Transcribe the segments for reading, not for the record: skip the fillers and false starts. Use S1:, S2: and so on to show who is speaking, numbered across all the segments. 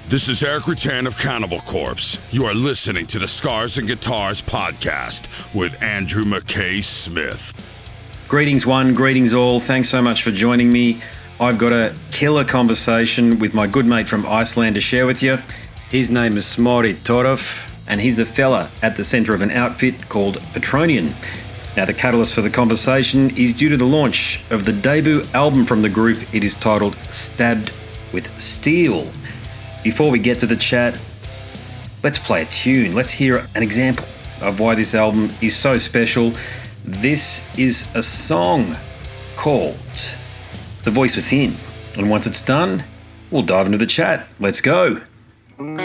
S1: This is Eric Rutan of Cannibal Corpse. You are listening to the Scars and Guitars podcast with Andrew McKay Smith.
S2: Greetings one, greetings all. Thanks so much for joining me. I've got a killer conversation with my good mate from Iceland to share with you. His name is Smári, and he's the fella at the centre of an outfit called Patronian. Now, the catalyst for the conversation is due to the launch of the debut album from the group. It is titled Stabbed with Steel. Before we get to the chat, let's play a tune. Let's hear an example of why this album is so special. This is a song called The Voice Within. And once it's done, we'll dive into the chat. Let's go.
S3: Run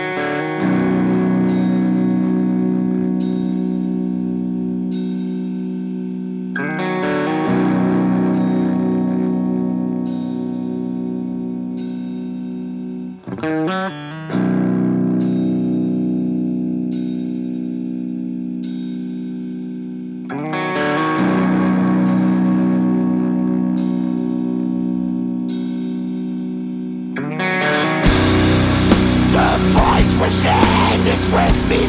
S3: from me.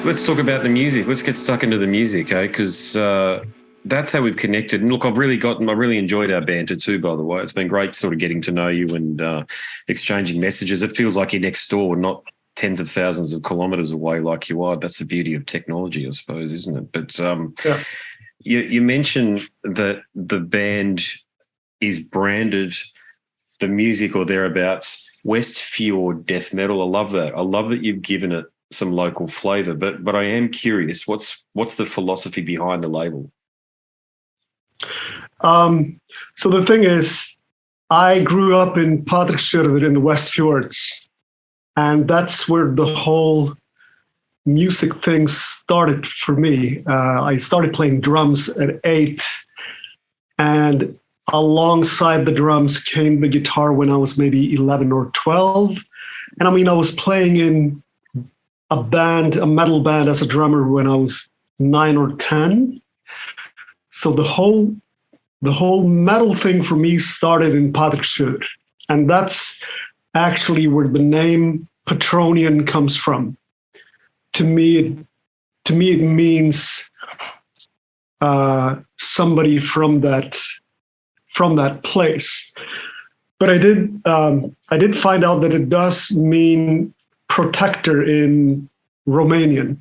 S2: let's talk about the music. Let's get stuck into the music, because that's how we've connected. And look, I really enjoyed our banter too, by the way. It's been great sort of getting to know you and exchanging messages. It feels like you're next door, not tens of thousands of kilometres away like you are. That's the beauty of technology, I suppose, isn't it? But
S3: Yeah.
S2: you mentioned that the band is branded, the music or thereabouts, West Fjord death metal. I love that. I love that you've given it some local flavour. But I am curious, what's the philosophy behind the label?
S3: So the thing is, I grew up in Patronian in the West Fjords, and that's where the whole music thing started for me. I started playing drums at 8, and alongside the drums came the guitar when I was maybe 11 or 12. And I mean, I was playing in a metal band as a drummer when I was 9 or 10. So the whole metal thing for me started in Patronian, and that's actually where the name Patronian comes from. To me, it means somebody from that place. But I did find out that it does mean protector in Romanian,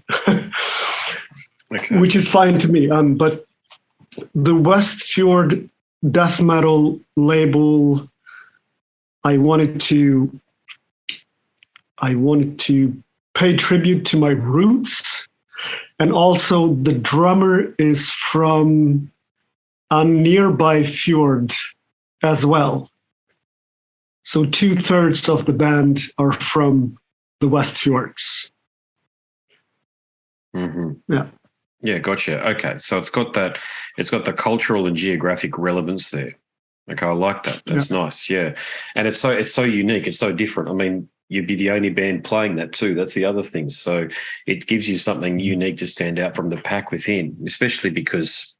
S2: Okay.
S3: which is fine to me. But the West Fjord death metal label, I wanted to pay tribute to my roots, and also the drummer is from a nearby fjord as well. So 2/3 of the band are from the West Fjords.
S2: Mm-hmm.
S3: Yeah.
S2: Yeah, gotcha. Okay, so it's got the cultural and geographic relevance there. Okay, I like that. That's nice. Yeah, and it's so unique. It's so different. I mean, you'd be the only band playing that too. That's the other thing. So it gives you something unique to stand out from the pack within, especially because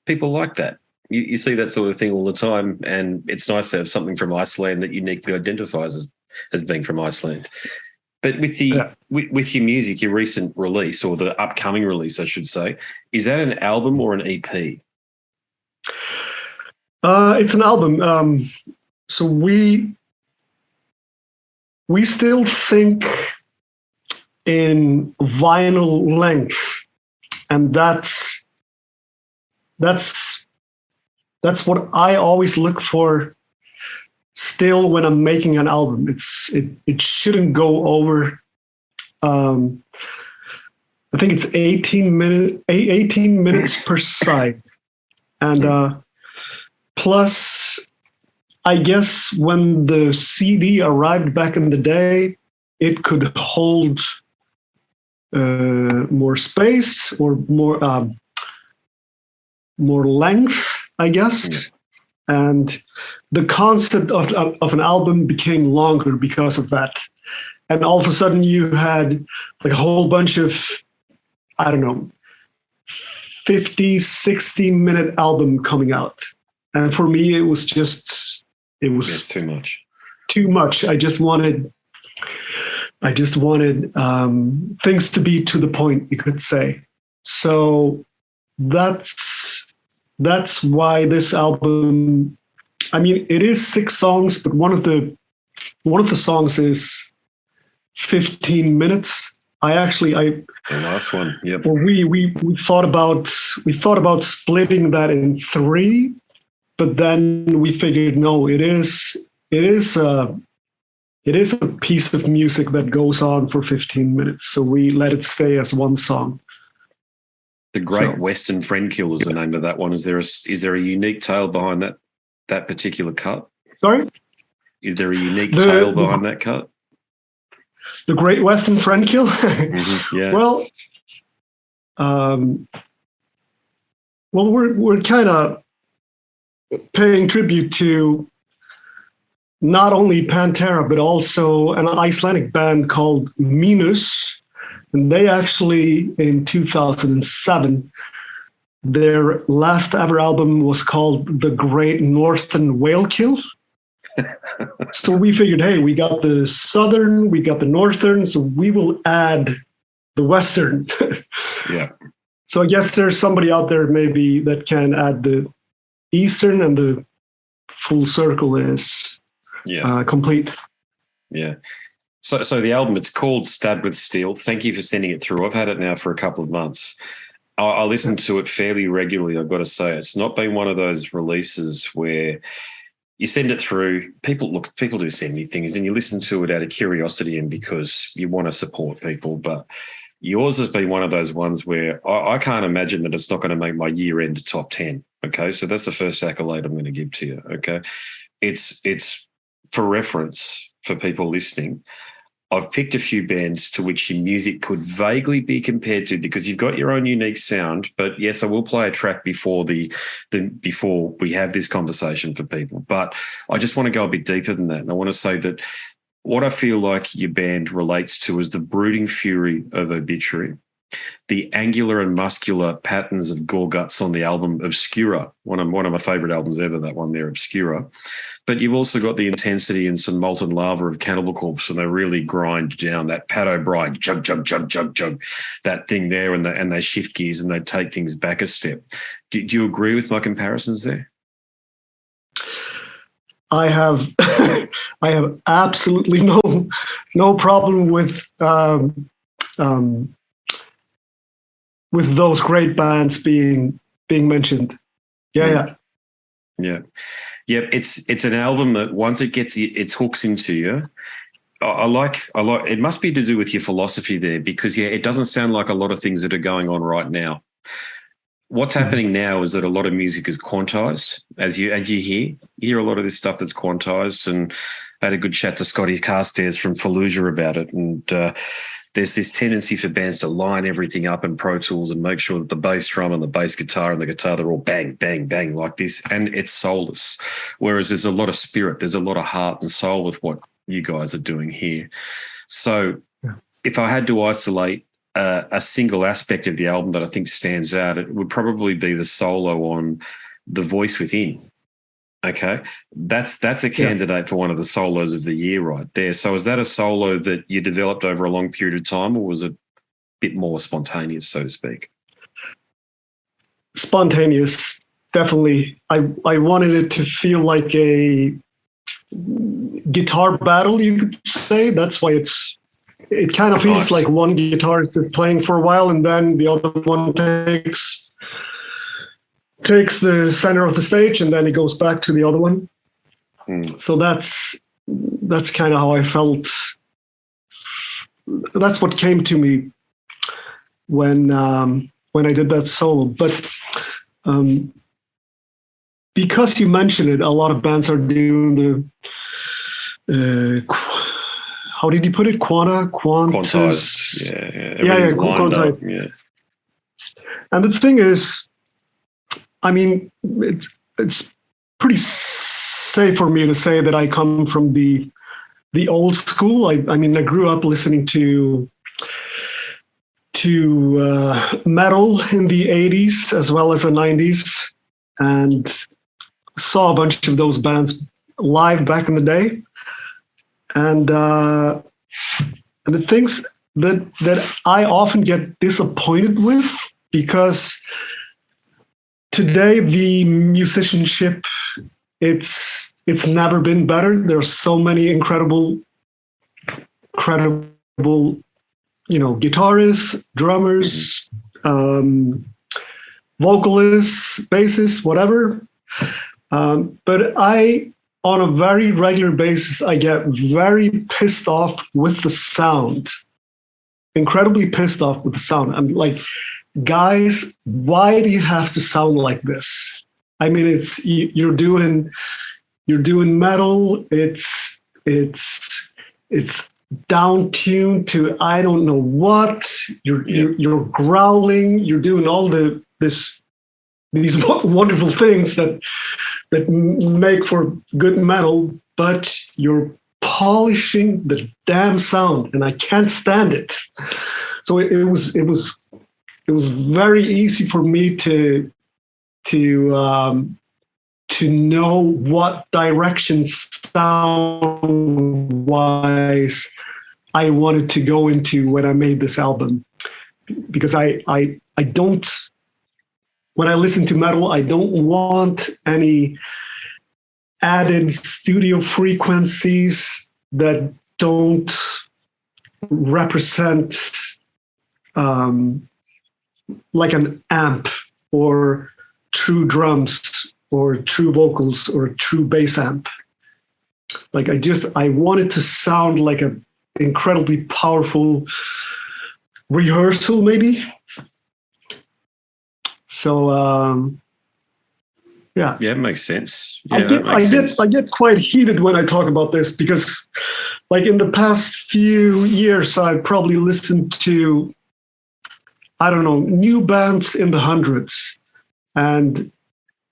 S2: people like that. You see that sort of thing all the time, and it's nice to have something from Iceland that uniquely identifies as being from Iceland. But with with your music, your recent release, or the upcoming release, I should say, is that an album or an EP?
S3: It's an album. So we still think in vinyl length, and that's what I always look for. Still, when I'm making an album, it shouldn't go over. I think it's 18 minutes per side, and plus, I guess when the CD arrived back in the day, it could hold more space or more length, I guess, and the concept of an album became longer because of that. And all of a sudden you had like a whole bunch of, I don't know, 50, 60-minute album coming out. And for me, it was
S2: It's too much.
S3: Too much. I just wanted things to be to the point, you could say. So that's why this album, I mean, it is 6 songs, but one of the songs is 15 minutes. The
S2: last one, yep.
S3: Well, we thought about splitting that in 3, but then we figured no, it is a piece of music that goes on for 15 minutes, so we let it stay as one song.
S2: The Great Western Friendkill is the name of that one. Is there a unique tale behind that particular cut?
S3: Sorry?
S2: Is there a unique tale behind that cut?
S3: The Great Western Friendkill?
S2: Mm-hmm, yeah.
S3: Well, we're kind of paying tribute to not only Pantera, but also an Icelandic band called Minus. And they actually, in 2007, their last ever album was called The Great Northern Whale Kill. So we figured, hey, we got the southern, we got the northern, so we will add the Western.
S2: Yeah.
S3: So I guess there's somebody out there maybe that can add the Eastern, and the full circle is complete.
S2: Yeah. So the album, it's called Stabbed with Steel. Thank you for sending it through. I've had it now for a couple of months. I listen to it fairly regularly, I've got to say. It's not been one of those releases where you send it through, people do send me things, and you listen to it out of curiosity and because you want to support people. But yours has been one of those ones where I can't imagine that it's not going to make my year-end top 10. Okay, so that's the first accolade I'm going to give to you. Okay, it's for reference for people listening. I've picked a few bands to which your music could vaguely be compared to because you've got your own unique sound. But yes, I will play a track before before we have this conversation for people. But I just want to go a bit deeper than that. And I want to say that what I feel like your band relates to is the brooding fury of Obituary, the angular and muscular patterns of gore guts on the album Obscura, one of my favourite albums ever, that one there, Obscura. But you've also got the intensity and some molten lava of Cannibal Corpse, and they really grind down that Pat O'Brien, jug, jug, jug, jug, jug, that thing there, and they shift gears and they take things back a step. Do you agree with my comparisons there?
S3: I have I have absolutely no problem with those great bands being mentioned. Yeah. It's an album that once it gets its hooks into you, I like. It must be to do with your philosophy there, because it doesn't sound like a lot of things that are going on right now. What's happening now is that a lot of music is quantized, as you hear a lot of this stuff that's quantized. And I had a good chat to Scotty Carstairs from Fallujah about it, and there's this tendency for bands to line everything up in Pro Tools and make sure that the bass drum and the bass guitar and the guitar, they're all bang, bang, bang like this, and it's soulless. Whereas there's a lot of spirit, there's a lot of heart and soul with what you guys are doing here. So if I had to isolate a single aspect of the album that I think stands out, it would probably be the solo on The Voice Within. Okay, that's a candidate for one of the solos of the year right there. So is that a solo that you developed over a long period of time, or was it a bit more spontaneous, so to speak? Spontaneous, definitely. I wanted it to feel like a guitar battle, you could say. That's why it kind of feels like one guitarist is playing for a while and then the other one takes the center of the stage and then it goes back to the other one. So that's kind of how I felt. That's what came to me when I did that solo. But because you mentioned it, a lot of bands are doing the how did you put it? Quantized.
S2: Quantized. Yeah.
S3: And the thing is, I mean, it's pretty safe for me to say that I come from the old school. I mean, I grew up listening to metal in the 80s as well as the 90s, and saw a bunch of those bands live back in the day. And the things that I often get disappointed with, because today the musicianship, it's never been better. There's so many incredible, guitarists, drummers, vocalists, bassists, whatever. But on a very regular basis, I get very pissed off with the sound, incredibly pissed off with the sound. I'm like, guys, why do you have to sound like this? I mean, you're doing metal. It's down tuned to I don't know what. You're growling. You're doing all these wonderful things that make for good metal, but you're polishing the damn sound, and I can't stand it. So it was very easy for me to know what direction sound wise I wanted to go into when I made this album. because I don't, when I listen to metal, I don't want any added studio frequencies that don't represent like an amp or true drums or true vocals or true bass amp. Like I want it to sound like an incredibly powerful rehearsal, maybe. So yeah,
S2: it makes sense. Yeah,
S3: I get quite heated when I talk about this because, like, in the past few years, I've probably listened to, I don't know, new bands in the hundreds, and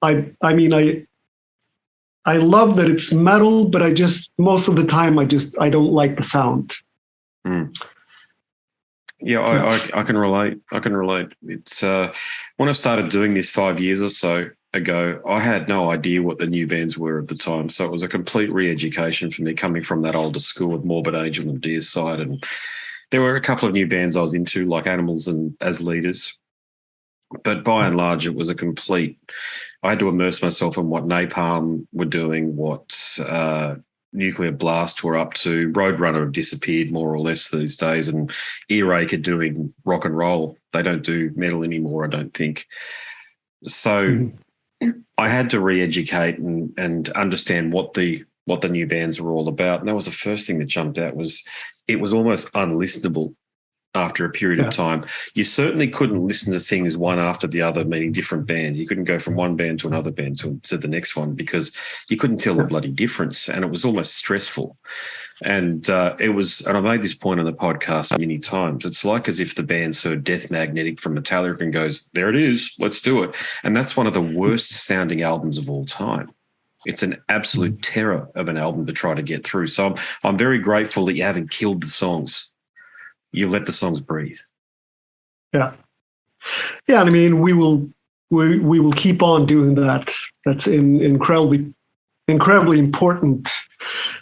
S3: I mean I love that it's metal, but I just most of the time I don't like the sound.
S2: Mm. Yeah, I can relate. I can relate. It's when I started doing this 5 years or so ago, I had no idea what the new bands were at the time. So it was a complete re-education for me coming from that older school with Morbid Angel and Deicide. And there were a couple of new bands I was into, like Animals and As Leaders. But by and large, it was a complete, I had to immerse myself in what Napalm were doing, what Nuclear Blast were up to. Roadrunner have disappeared more or less these days, and Earache are doing rock and roll. They don't do metal anymore, I don't think. So I had to re-educate and understand what the new bands were all about. And that was the first thing that jumped out. It was almost unlistenable after a period of time. You certainly couldn't listen to things one after the other, meaning different band. You couldn't go from one band to another band to the next one because you couldn't tell the bloody difference, and it was almost stressful. And and I made this point on the podcast many times. It's like as if the band's heard Death Magnetic from Metallica and goes, there it is, let's do it. And that's one of the worst sounding albums of all time. It's an absolute terror of an album to try to get through. So I'm very grateful that you haven't killed the songs. You let the songs breathe. Yeah.
S3: Yeah, I mean, we will keep on doing that. That's incredibly important.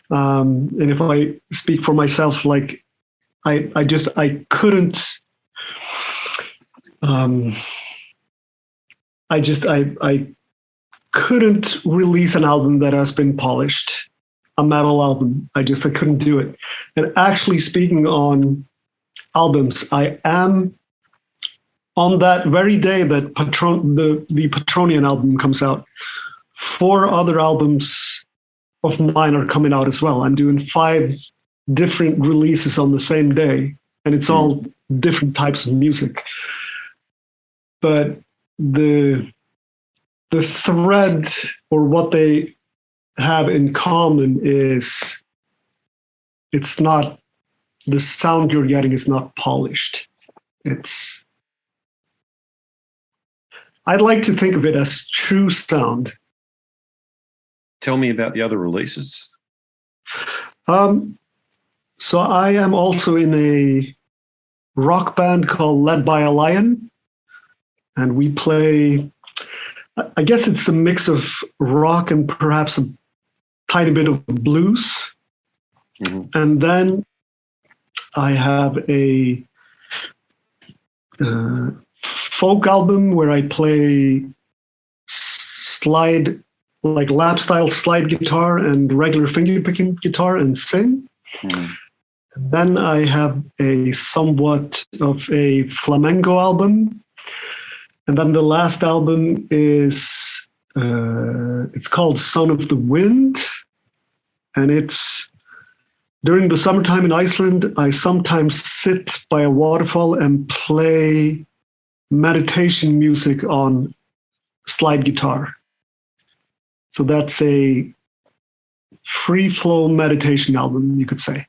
S3: And if I speak for myself, like I couldn't I couldn't release an album that has been polished, a metal album. I couldn't do it. And actually, speaking on albums, I am on that very day that the Patronian album comes out. 4 other albums of mine are coming out as well. I'm doing 5 different releases on the same day, and it's all different types of music. But the thread, or what they have in common, is it's not, the sound you're getting is not polished. I'd like to think of it as true sound.
S2: Tell me about the other releases.
S3: So I am also in a rock band called Led by a Lion, and we play, I guess it's a mix of rock and perhaps a tiny bit of blues. And then I have a folk album where I play lap style slide guitar and regular finger picking guitar and sing. Then I have a somewhat of a flamenco album. And then the last album is, it's called Son of the Wind. And it's during the summertime in Iceland, I sometimes sit by a waterfall and play meditation music on slide guitar. So that's a free flow meditation album, you could say.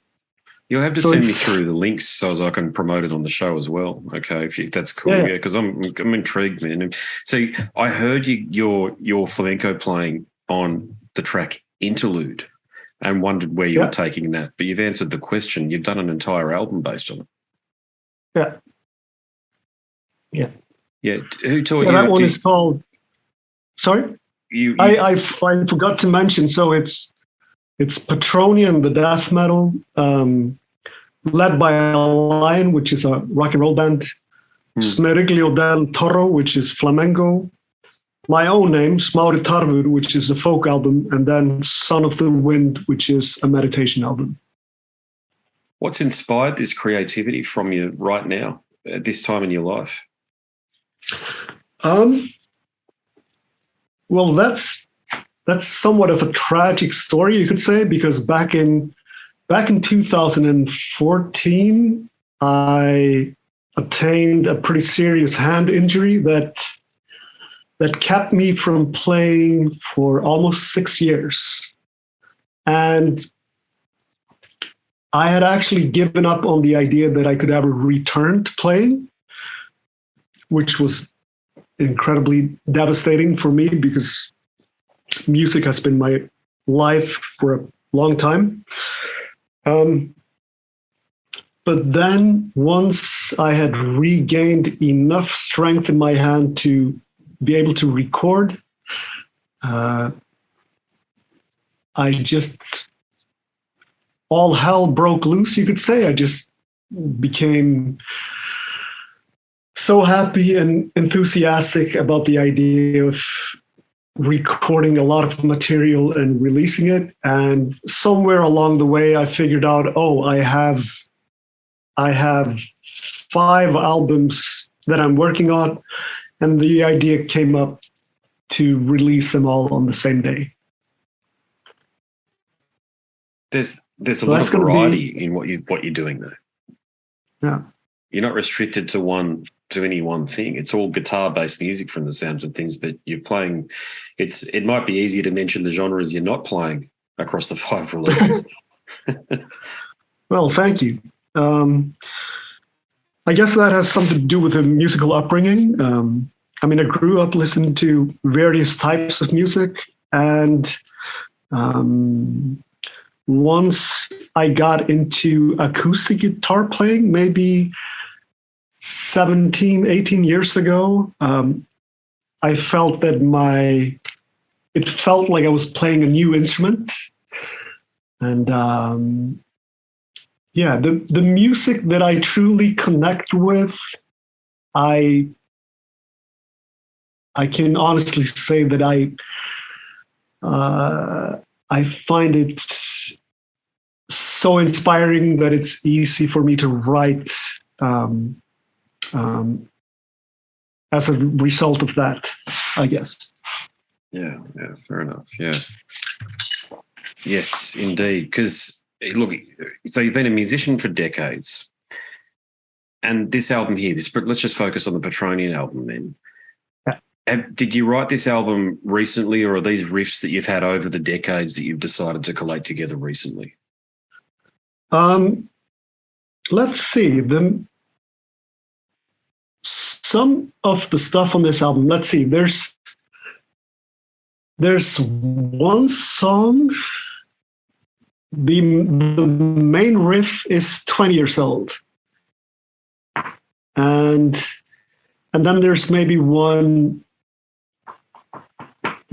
S2: You'll have to send me through the links so I can promote it on the show as well. Okay, if that's cool. Yeah, because I'm intrigued, man. So I heard your flamenco playing on the track Interlude, and wondered where you were taking that. But you've answered the question. You've done an entire album based on it.
S3: Yeah.
S2: Who taught you?
S3: That one is called. Sorry. I forgot to mention. So it's Patronian, the death metal, led by a Lion, which is a rock and roll band. Smeriglio del Toro, which is flamenco. My own name, Smári Tarfur, which is a folk album, and then Son of the Wind, which is a meditation album.
S2: What's inspired this creativity from you right now, at this time in your life?
S3: Well, that's somewhat of a tragic story, you could say, because back in 2014, I attained a pretty serious hand injury that kept me from playing for almost 6 years. And I had actually given up on the idea that I could ever return to playing, which was incredibly devastating for me because music has been my life for a long time. But then once I had regained enough strength in my hand to be able to record, I just, all hell broke loose, you could say. I just became so happy and enthusiastic about the idea of recording a lot of material and releasing it. And somewhere along the way, I figured out, I have 5 albums that I'm working on. And the idea came up to release them all on the same day.
S2: There's a lot of variety in what you're doing though.
S3: Yeah.
S2: You're not restricted to any one thing. It's all guitar-based music from the sounds of things, but you're playing. It might be easier to mention the genres you're not playing across the 5 releases.
S3: Well, thank you. I guess that has something to do with the musical upbringing. I grew up listening to various types of music, and once I got into acoustic guitar playing, maybe 17, 18 years ago, I felt that it felt like I was playing a new instrument. And the music that I truly connect with, I can honestly say that I find it so inspiring that it's easy for me to write as a result of that, I guess.
S2: Yeah, fair enough. Yeah. Yes, indeed. Because look, so you've been a musician for decades, and this album here, let's just focus on the Patronian album then. Did you write this album recently, or are these riffs that you've had over the decades that you've decided to collate together recently?
S3: Let's see. Some of the stuff on this album, let's see. There's one song. The main riff is 20 years old. And then there's maybe one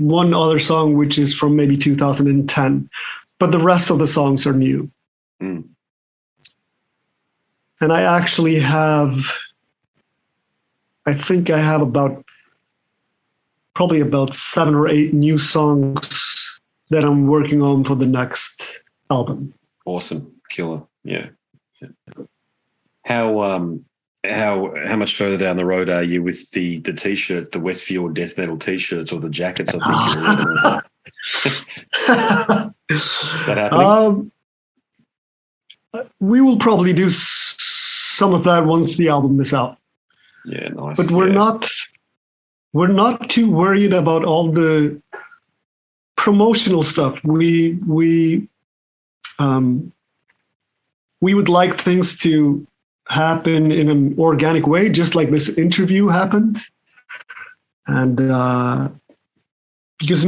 S3: other song which is from maybe 2010, but the rest of the songs are new. And I actually I think I have probably about 7 or 8 new songs that I'm working on for the next album.
S2: Awesome. Killer. Yeah. How much further down the road are you with the t-shirts, the Westfield death metal t-shirts, or the jackets? I think you're organizing. That happening?
S3: We will probably do some of that once the album is out.
S2: Yeah, nice.
S3: But we're not too worried about all the promotional stuff. We would like things to happen in an organic way, just like this interview happened. And because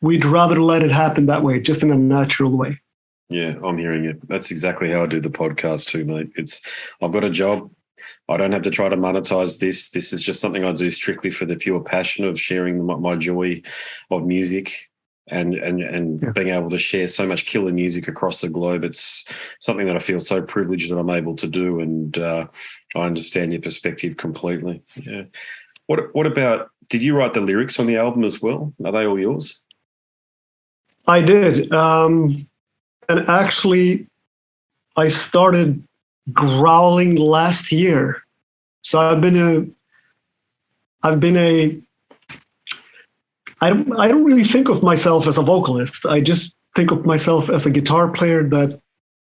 S3: we'd rather let it happen that way, just in a natural way.
S2: Yeah, I'm hearing it. That's exactly how I do the podcast too, mate. I've got a job. I don't have to try to monetize this. This is just something I do strictly for the pure passion of sharing my joy of music. and being able to share so much killer music across the globe. It's something that I feel so privileged that I'm able to do, and I understand your perspective completely. Yeah. What about, did you write the lyrics on the album as well? Are they all yours?
S3: I did. And actually, I started growling last year. So I don't really think of myself as a vocalist. I just think of myself as a guitar player that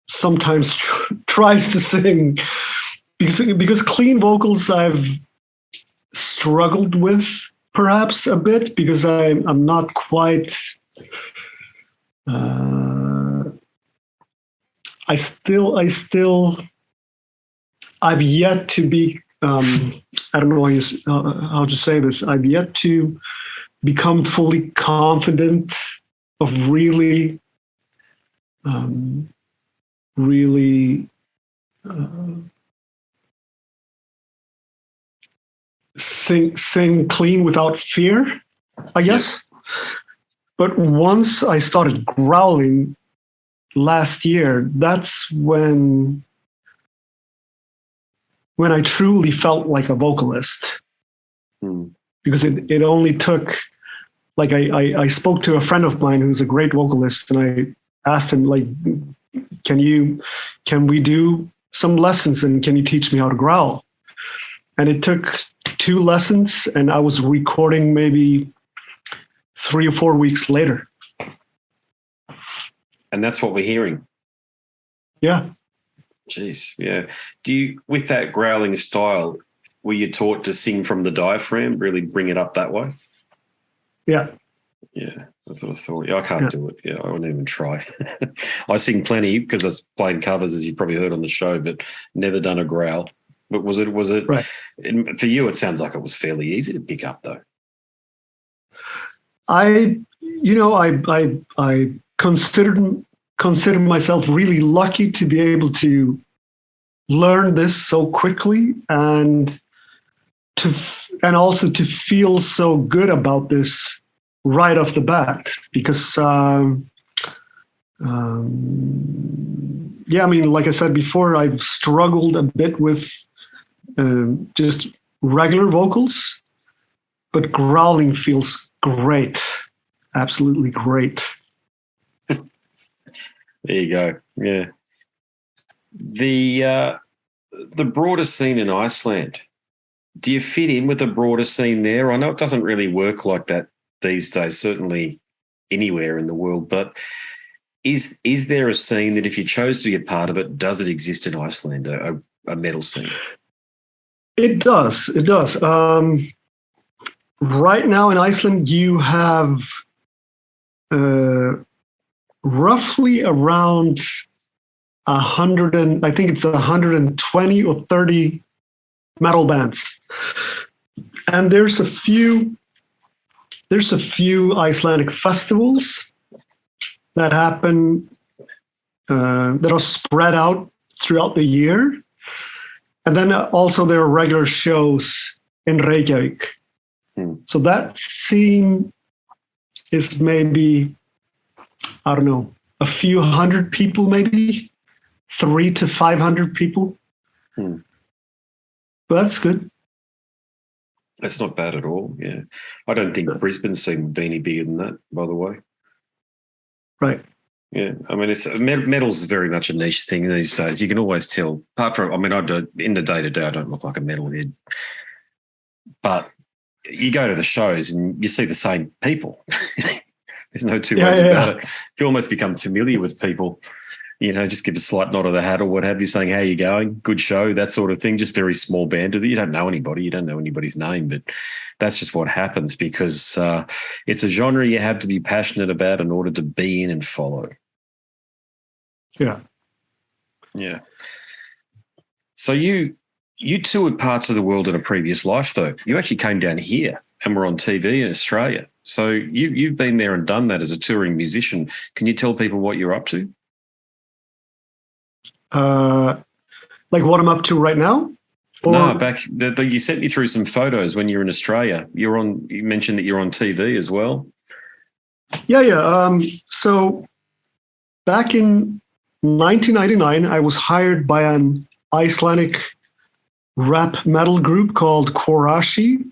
S3: sometimes tries to sing, because clean vocals I've struggled with perhaps a bit, because I'm not quite. I've yet to be. I don't know how to say this. I've yet to become fully confident of really sing clean without fear, I guess.
S2: Yes.
S3: But once I started growling last year, that's when I truly felt like a vocalist. Because it only took, like, I spoke to a friend of mine who's a great vocalist, and I asked him, like, can we do some lessons, and can you teach me how to growl? And it took 2 lessons, and I was recording maybe 3 or 4 weeks later.
S2: And that's what we're hearing.
S3: Yeah.
S2: Jeez, yeah. With that growling style, were you taught to sing from the diaphragm, really bring it up that way?
S3: Yeah.
S2: Yeah, that's what I thought. Yeah, I can't do it. Yeah, I wouldn't even try. I sing plenty because I was playing covers, as you probably heard on the show, but never done a growl. But was it
S3: right?
S2: For you, it sounds like it was fairly easy to pick up, though.
S3: I consider myself really lucky to be able to learn this so quickly, and also to feel so good about this right off the bat, because like I said before, I've struggled a bit with just regular vocals, but growling feels great. Absolutely great.
S2: There you go. Yeah. The broader scene in Iceland, do you fit in with the broader scene there? I know it doesn't really work like that these days, certainly anywhere in the world, but is there a scene that, if you chose to be a part of it, does it exist in Iceland, a metal scene?
S3: It does. It does. Right now in Iceland, you have roughly around 120 or 30 metal bands, and there's a few Icelandic festivals that happen that are spread out throughout the year, and then also there are regular shows in Reykjavik. So that scene is maybe, I don't know, a few hundred people, maybe 300 to 500 people. But that's good.
S2: That's not bad at all. Yeah, I don't think Brisbane scene would be any bigger than that, by the way.
S3: Right.
S2: Yeah, I mean, metal's very much a niche thing these days. You can always tell. Apart from, in the day-to-day, I don't look like a metalhead, but you go to the shows and you see the same people. There's no two ways about it. You almost become familiar with people. Just give a slight nod of the hat or what have you, saying, how you going? Good show, that sort of thing. Just very small band. You don't know anybody. You don't know anybody's name, but that's just what happens, because it's a genre you have to be passionate about in order to be in and follow.
S3: Yeah.
S2: Yeah. So you toured parts of the world in a previous life, though. You actually came down here and were on TV in Australia. So you've been there and done that as a touring musician. Can you tell people what you're up to?
S3: Like what I'm up to right now?
S2: No, you sent me through some photos when you were in Australia. You mentioned that you're on TV as well.
S3: Yeah. So back in 1999, I was hired by an Icelandic rap metal group called Korashi.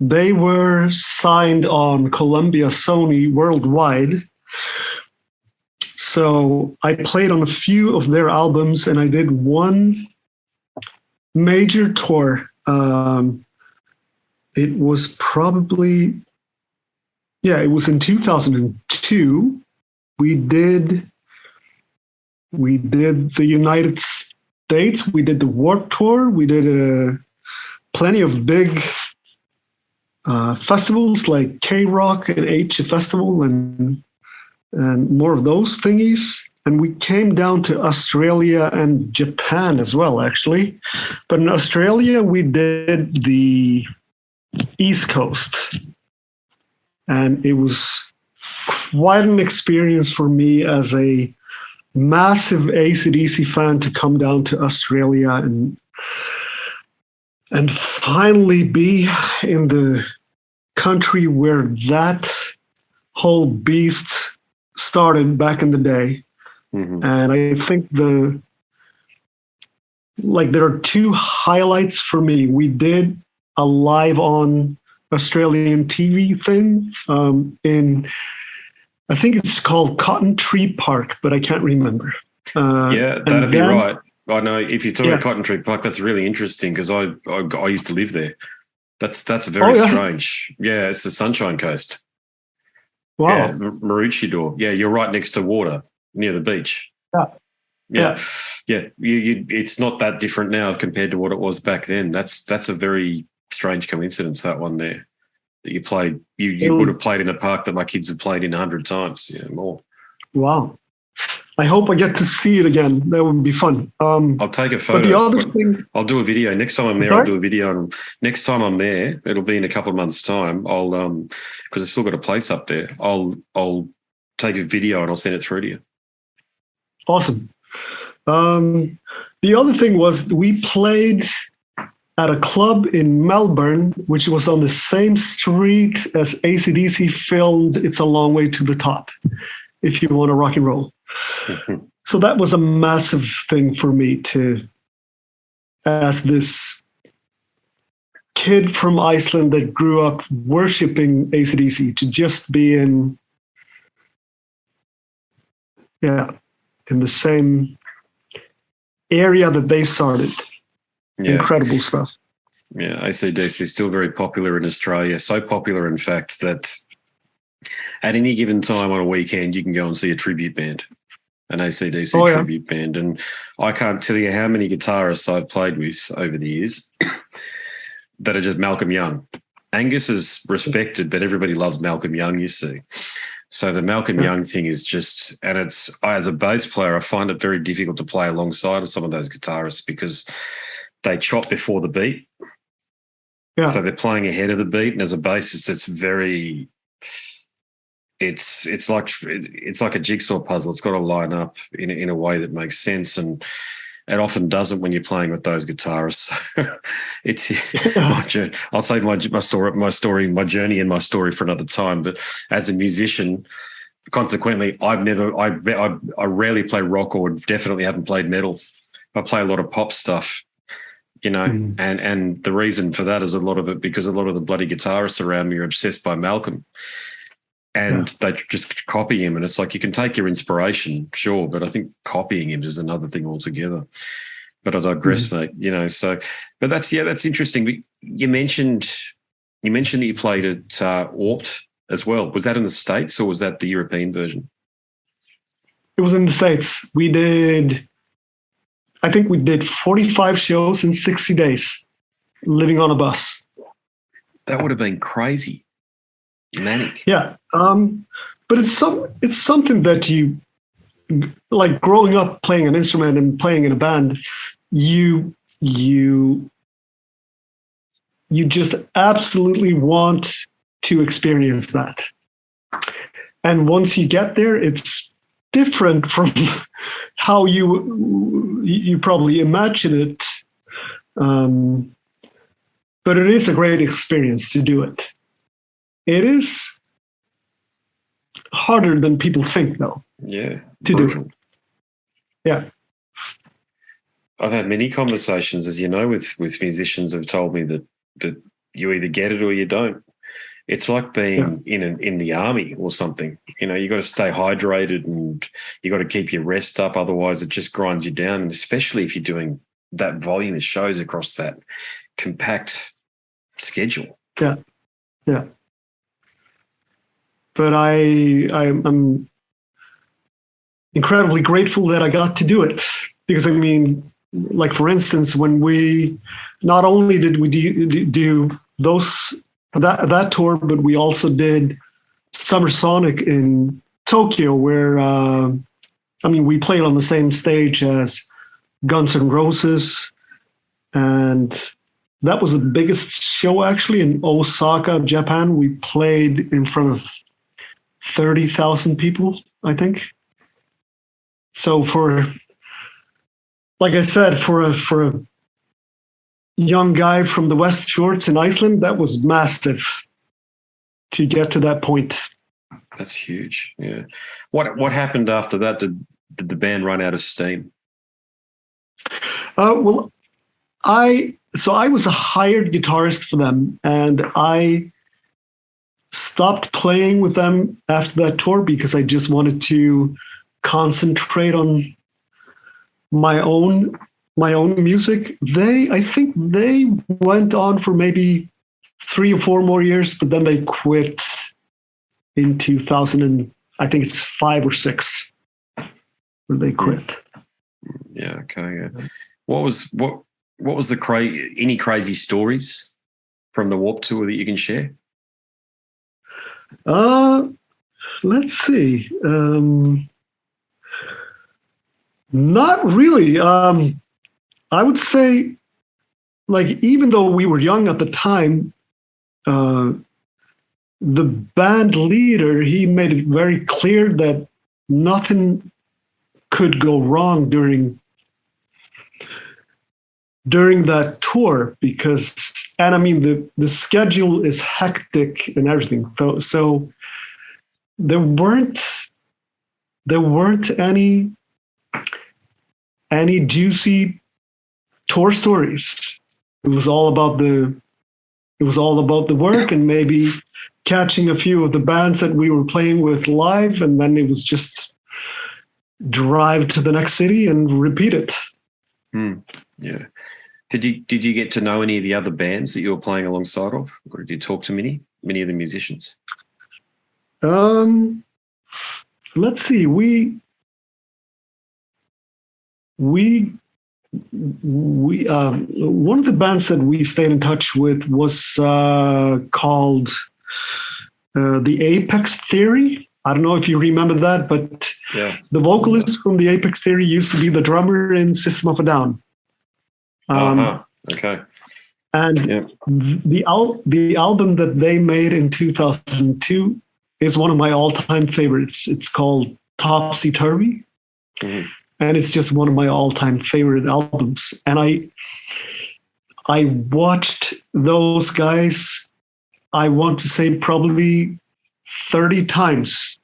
S3: They were signed on Columbia Sony worldwide. So I played on a few of their albums and I did one major tour. It was probably, yeah, it was in 2002. We did the United States. We did the Warped Tour. We did plenty of big festivals like K Rock and H Festival and more of those thingies. And we came down to Australia and Japan as well, actually. But in Australia, we did the East Coast. And it was quite an experience for me as a massive AC/DC fan to come down to Australia and finally be in the country where that whole beast started back in the day.
S2: Mm-hmm.
S3: And I think there are two highlights for me. We did a live on Australian TV thing I think it's called Cotton Tree Park, but I can't remember.
S2: Yeah, that'd be right. I know if you're talking about Cotton Tree Park, that's really interesting because I used to live there. That's very strange. Yeah, it's the Sunshine Coast.
S3: Wow.
S2: Yeah, Maroochydore. Yeah, you're right next to water near the beach. Yeah. It's not that different now compared to what it was back then. That's a very strange coincidence, that one there. That you played, you would have played in a park that my kids have played in 100 times, more.
S3: Wow. I hope I get to see it again. That would be fun.
S2: I'll take a photo.
S3: But the other thing,
S2: I'll do a video. Next time I'm there, I'll do a video. And next time I'm there, it'll be in a couple of months' time. I'll because I've still got a place up there. I'll take a video and I'll send it through to you.
S3: Awesome. The other thing was we played at a club in Melbourne, which was on the same street as AC/DC filmed It's a Long Way to the Top, if you want to rock and roll.
S2: Mm-hmm.
S3: So that was a massive thing for me as this kid from Iceland that grew up worshiping AC/DC, to just be in the same area that they started. Yeah. Incredible stuff.
S2: Yeah, AC/DC is still very popular in Australia. So popular, in fact, that at any given time on a weekend, you can go and see a tribute band, an AC/DC tribute band. And I can't tell you how many guitarists I've played with over the years that are just Malcolm Young. Angus is respected, but everybody loves Malcolm Young, you see. So the Malcolm Young thing is just, and it's, as a bass player, I find it very difficult to play alongside of some of those guitarists because they chop before the beat. Yeah. So they're playing ahead of the beat. And as a bassist, it's like a jigsaw puzzle. It's got to line up in a way that makes sense. And it often doesn't when you're playing with those guitarists. It's I'll save my journey and my story for another time. But as a musician, consequently, I rarely play rock, or definitely haven't played metal. I play a lot of pop stuff. And the reason for that is a lot of it because a lot of the bloody guitarists around me are obsessed by Malcolm, and they just copy him. And it's like, you can take your inspiration, sure, but I think copying him is another thing altogether. But I digress, mate. So, but that's interesting. But you mentioned that you played at Warped as well. Was that in the States or was that the European version?
S3: It was in the States. I think we did 45 shows in 60 days, living on a bus.
S2: That would have been crazy. Manic.
S3: Yeah. But it's something that you, like, growing up playing an instrument and playing in a band, you just absolutely want to experience that. And once you get there, it's different from how you probably imagine it. But it is a great experience to do it. It is harder than people think, though.
S2: Yeah.
S3: To
S2: brutal.
S3: do. Yeah.
S2: I've had many conversations, as you know, with musicians who've told me that you either get it or you don't. It's like being in the army or something. You got to stay hydrated and you got to keep your rest up. Otherwise, it just grinds you down. And especially if you're doing that volume of shows across that compact schedule.
S3: Yeah. Yeah. But I'm incredibly grateful that I got to do it, because I mean, like for instance, when we not only did we do that tour, but we also did Summer Sonic in Tokyo, where we played on the same stage as Guns N' Roses, and that was the biggest show actually in Osaka, Japan. We played in front of 30,000 people, I think. So like I said, for a young guy from the West Fjords in Iceland, that was massive to get to that point.
S2: That's huge. Yeah. What happened after that? Did the band run out of steam?
S3: Well, I was a hired guitarist for them, and I stopped playing with them after that tour because I just wanted to concentrate on my own music. I think they went on for maybe 3 or 4 more years, but then they quit in 2000, and I think it's 5 or 6 where they quit.
S2: Yeah. Okay. Yeah. What was any crazy stories from the Warped Tour that you can share?
S3: Let's see. Not really. I would say, like, even though we were young at the time, the band leader, he made it very clear that nothing could go wrong during that tour, and I mean the schedule is hectic and everything. So there weren't any juicy tour stories. It was all about the work and maybe catching a few of the bands that we were playing with live, and then it was just drive to the next city and repeat it.
S2: Yeah. Did you get to know any of the other bands that you were playing alongside of, or did you talk to many of the musicians?
S3: Let's see. We one of the bands that we stayed in touch with was called the Apex Theory. I don't know if you remember that, but the vocalist from the Apex Theory used to be the drummer in System of a Down.
S2: Okay.
S3: And the album that they made in 2002 is one of my all-time favorites. It's called Topsy Turvy. Mm-hmm. And it's just one of my all-time favorite albums. And I watched those guys, I want to say probably 30 times.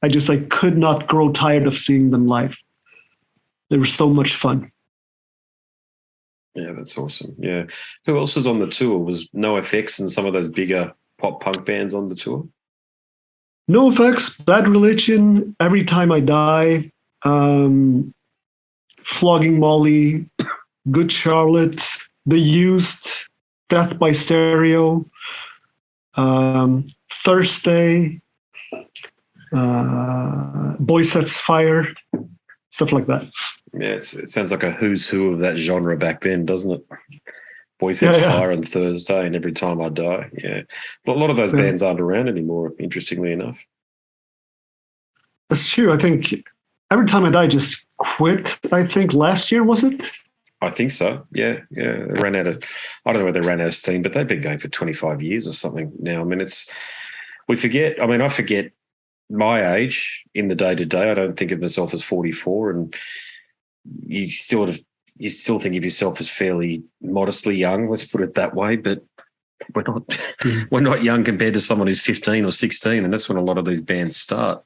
S3: I could not grow tired of seeing them live. They were so much fun.
S2: Yeah, that's awesome. Yeah. Who else was on the tour? Was NoFX and some of those bigger pop punk bands on the tour?
S3: NoFX, Bad Religion, Every Time I Die, Flogging Molly, Good Charlotte, The Used, Death by Stereo, Thursday, Boy Sets Fire, stuff like that.
S2: Yeah, it sounds like a who's who of that genre back then, doesn't it? Boy Sets Fire and Thursday and Every Time I Die. Yeah. A lot of those bands aren't around anymore, interestingly enough.
S3: That's true. I think Every Time I Die just quit, I think last year, was it?
S2: I think so. Yeah. They ran out of, I don't know whether they ran out of steam, but they've been going for 25 years or something now. I mean, I forget my age in the day-to-day. I don't think of myself as 44, and you still think of yourself as fairly modestly young, let's put it that way. But we're not young compared to someone who's 15 or 16, and that's when a lot of these bands start.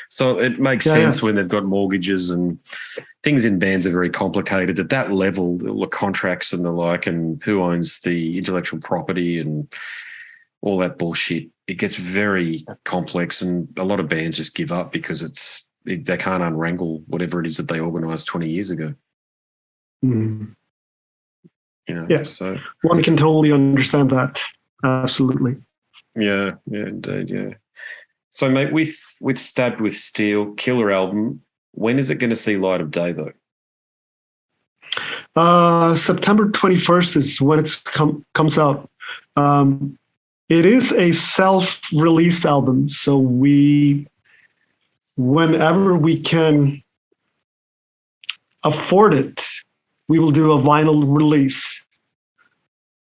S2: So it makes sense when they've got mortgages and things in bands are very complicated at that level, the contracts and the like, and who owns the intellectual property and all that bullshit. It gets very complex, and a lot of bands just give up because they can't unwrangle whatever it is that they organised 20 years ago.
S3: Mm.
S2: So
S3: one can totally understand that. Absolutely.
S2: Yeah, indeed, yeah. So, mate, with Stabbed with Steel, killer album, when is it going to see light of day, though?
S3: September 21st is when it comes out. It is a self-released album, so whenever we can afford it, we will do a vinyl release.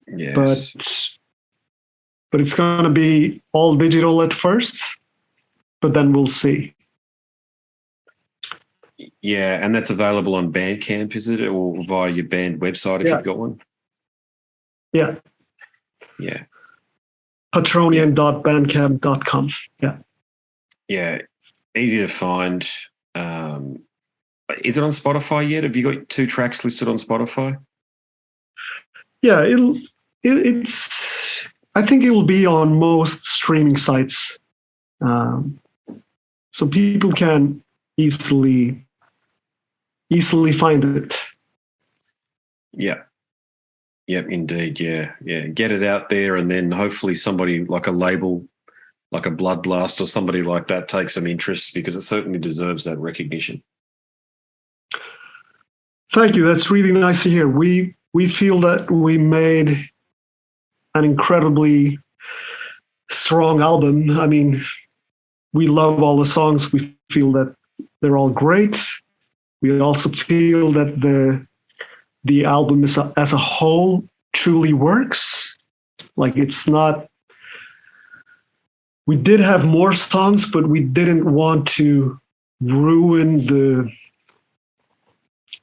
S2: Yes.
S3: But it's going to be all digital at first, but then we'll see.
S2: Yeah, and that's available on Bandcamp, is it, or via your band website if you've got one?
S3: Yeah.
S2: Yeah.
S3: Patronian.bandcamp.com. Yeah.
S2: Yeah, easy to find. Is it on Spotify yet? Have you got 2 tracks listed on Spotify?
S3: Yeah, it's. I think it will be on most streaming sites, so people can easily find it.
S2: Yeah. Yep, indeed. Yeah. Get it out there, and then hopefully somebody like a label, like a Blood Blast or somebody like that, takes some interest, because it certainly deserves that recognition.
S3: Thank you. That's really nice to hear. We feel that we made an incredibly strong album. I mean, we love all the songs. We feel that they're all great. We also feel that the album as a whole truly works. Like, it's not. We did have more songs, but we didn't want to ruin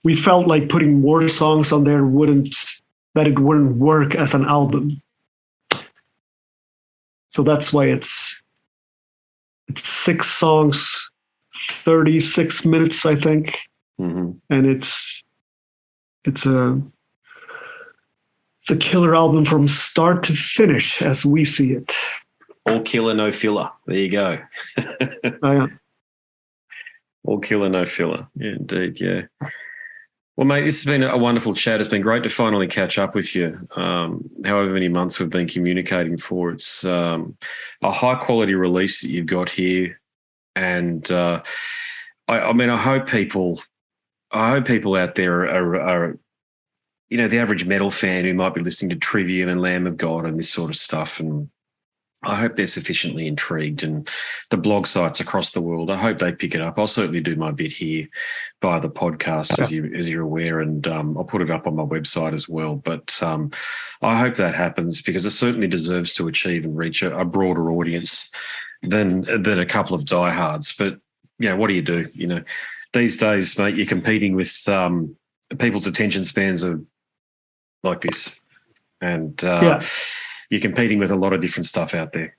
S3: we felt like putting more songs on there wouldn't work as an album. So that's why it's 6 songs, 36 minutes, I think.
S2: Mm-hmm.
S3: And it's a killer album from start to finish as we see it.
S2: All killer, no filler. There you go. All killer, no filler. Yeah, indeed, yeah. Well, mate, this has been a wonderful chat. It's been great to finally catch up with you. However many months we've been communicating for. It's a high-quality release that you've got here. And, I mean, I hope people out there are the average metal fan who might be listening to Trivium and Lamb of God and this sort of stuff, and I hope they're sufficiently intrigued, and the blog sites across the world, I hope they pick it up. I'll certainly do my bit here via the podcast, as you're aware, and I'll put it up on my website as well. But I hope that happens, because it certainly deserves to achieve and reach a broader audience than a couple of diehards. But, what do you do? These days, mate, you're competing with people's attention spans are like this. And you're competing with a lot of different stuff out there.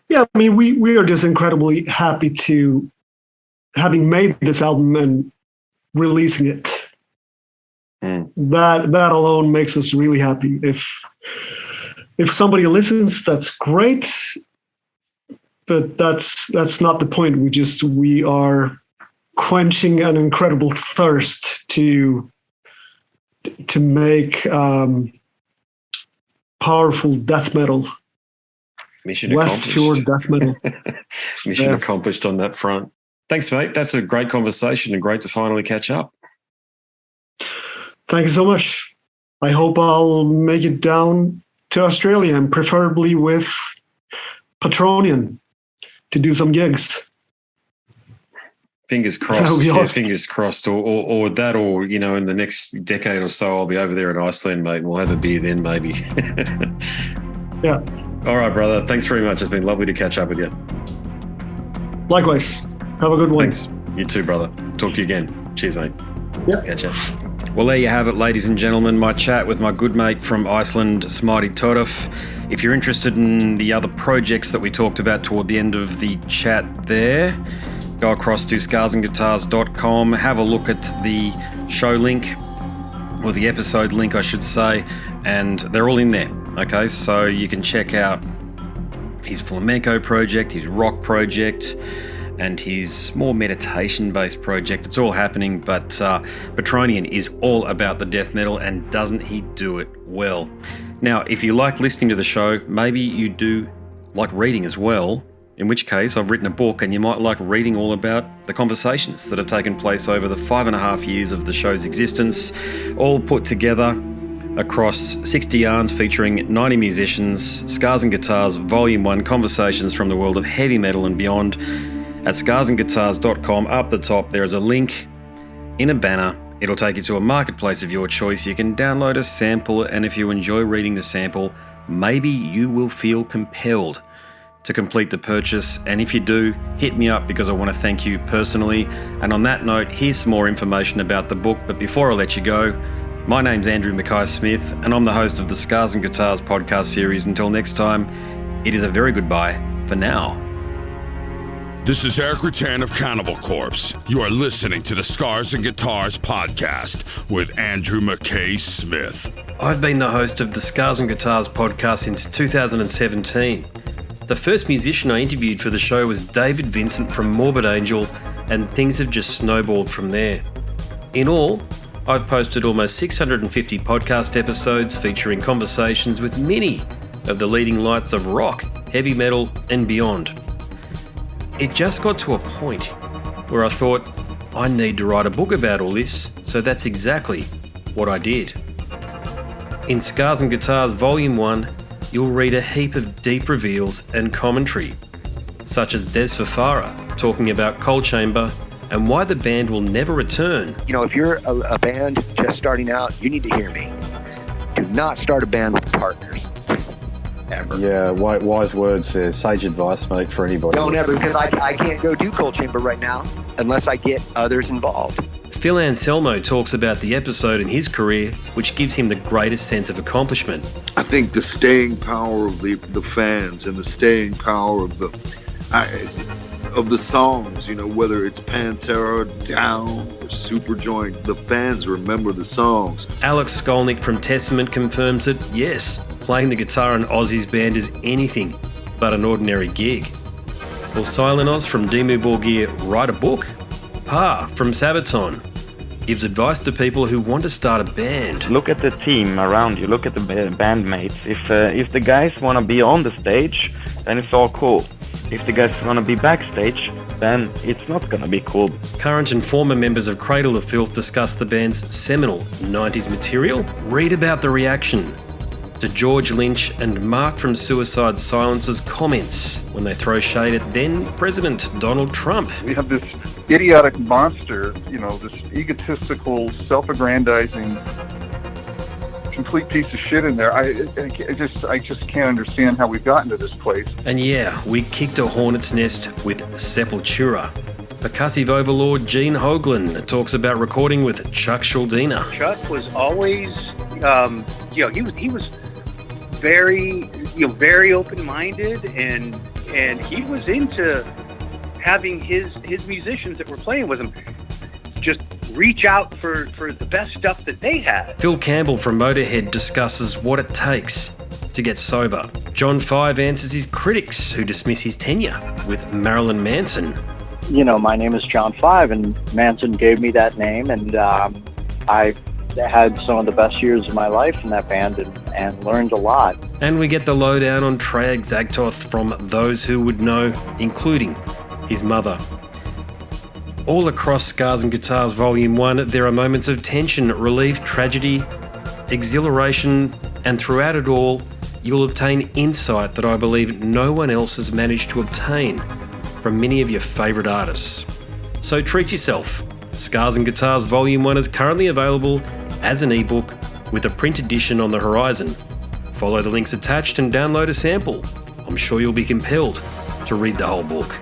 S3: Yeah, I mean, we are just incredibly happy to having made this album and releasing it. That alone makes us really happy. If somebody listens, that's great, but that's not the point. We are quenching an incredible thirst to make powerful death metal.
S2: Mission
S3: West Fjord death metal.
S2: Mission accomplished on that front. Thanks, mate. That's a great conversation and great to finally catch up.
S3: Thank you so much. I hope I'll make it down to Australia, and preferably with Patronian to do some gigs.
S2: Fingers crossed. Yeah, fingers crossed. Or that, or, in the next decade or so, I'll be over there in Iceland, mate, and we'll have a beer then, maybe.
S3: Yeah.
S2: All right, brother. Thanks very much. It's been lovely to catch up with you.
S3: Likewise. Have a good one.
S2: Thanks. You too, brother. Talk to you again. Cheers, mate.
S3: Yeah.
S2: Catch ya. Well, there you have it, ladies and gentlemen, my chat with my good mate from Iceland, Smári. If you're interested in the other projects that we talked about toward the end of the chat there, go across to scarsandguitars.com, have a look at the show link, or the episode link, I should say, and they're all in there, okay? So you can check out his flamenco project, his rock project, and his more meditation-based project. It's all happening, but Patronian is all about the death metal, and doesn't he do it well? Now, if you like listening to the show, maybe you do like reading as well, in which case I've written a book and you might like reading all about the conversations that have taken place over the 5.5 years of the show's existence, all put together across 60 yarns featuring 90 musicians, Scars and Guitars Volume 1, Conversations from the World of Heavy Metal and Beyond. At scarsandguitars.com, up the top, there is a link in a banner. It'll take you to a marketplace of your choice. You can download a sample, and if you enjoy reading the sample, maybe you will feel compelled to complete the purchase. And if you do, hit me up, because I want to thank you personally. And on that note, here's some more information about the book. But before I let you go, my name's Andrew Mackay-Smith, and I'm the host of the Scars and Guitars podcast series. Until next time, it is a very goodbye for now.
S1: This is Eric Rattan of Cannibal Corpse. You are listening to the Scars and Guitars podcast with Andrew Mackay-Smith.
S2: I've been the host of the Scars and Guitars podcast since 2017. The first musician I interviewed for the show was David Vincent from Morbid Angel, and things have just snowballed from there. In all, I've posted almost 650 podcast episodes featuring conversations with many of the leading lights of rock, heavy metal, and beyond. It just got to a point where I thought, I need to write a book about all this, so that's exactly what I did. In Scars and Guitars Volume 1, you'll read a heap of deep reveals and commentary, such as Des Fafara talking about Coal Chamber and why the band will never return.
S4: You know, if you're a band just starting out, you need to hear me. Do not start a band with partners. Ever.
S5: Yeah, wise words, sage advice, mate, for anybody.
S4: Don't ever, because I can't go do Coal Chamber right now unless I get others involved.
S2: Phil Anselmo talks about the episode in his career which gives him the greatest sense of accomplishment.
S6: I think the staying power of the fans and the staying power of the songs, you know, whether it's Pantera, Down, or Superjoint, the fans remember the songs.
S2: Alex Skolnick from Testament confirms that, yes, playing the guitar in Ozzy's band is anything but an ordinary gig. Will Silenos from Dimmu Borgir write a book? Pa from Sabaton gives advice to people who want to start a band.
S7: Look at the team around you, look at the bandmates. If the guys want to be on the stage, then it's all cool. If the guys want to be backstage, then it's not going to be cool.
S2: Current and former members of Cradle of Filth discuss the band's seminal 90s material. Read about the reaction to George Lynch and Mark from Suicide Silence's comments when they throw shade at then President Donald Trump.
S8: We have this idiotic monster, you know, this egotistical, self-aggrandizing, complete piece of shit in there. I just can't understand how we've gotten to this place.
S2: And yeah, we kicked a hornet's nest with Sepultura. Percussive overlord Gene Hoglan talks about recording with Chuck Schuldiner.
S9: Chuck was always, he was very open-minded, and he was into having his musicians that were playing with him just reach out for the best stuff that they had.
S2: Phil Campbell from Motorhead discusses what it takes to get sober. John Five answers his critics who dismiss his tenure with Marilyn Manson.
S10: You know, my name is John Five, and Manson gave me that name, and I had some of the best years of my life in that band and learned a lot.
S2: And we get the lowdown on Treyarch Zagtoth from those who would know, including his mother. All across Scars and Guitars Volume 1, there are moments of tension, relief, tragedy, exhilaration, and throughout it all, you'll obtain insight that I believe no one else has managed to obtain from many of your favourite artists. So treat yourself. Scars and Guitars Volume 1 is currently available as an ebook with a print edition on the horizon. Follow the links attached and download a sample. I'm sure you'll be compelled to read the whole book.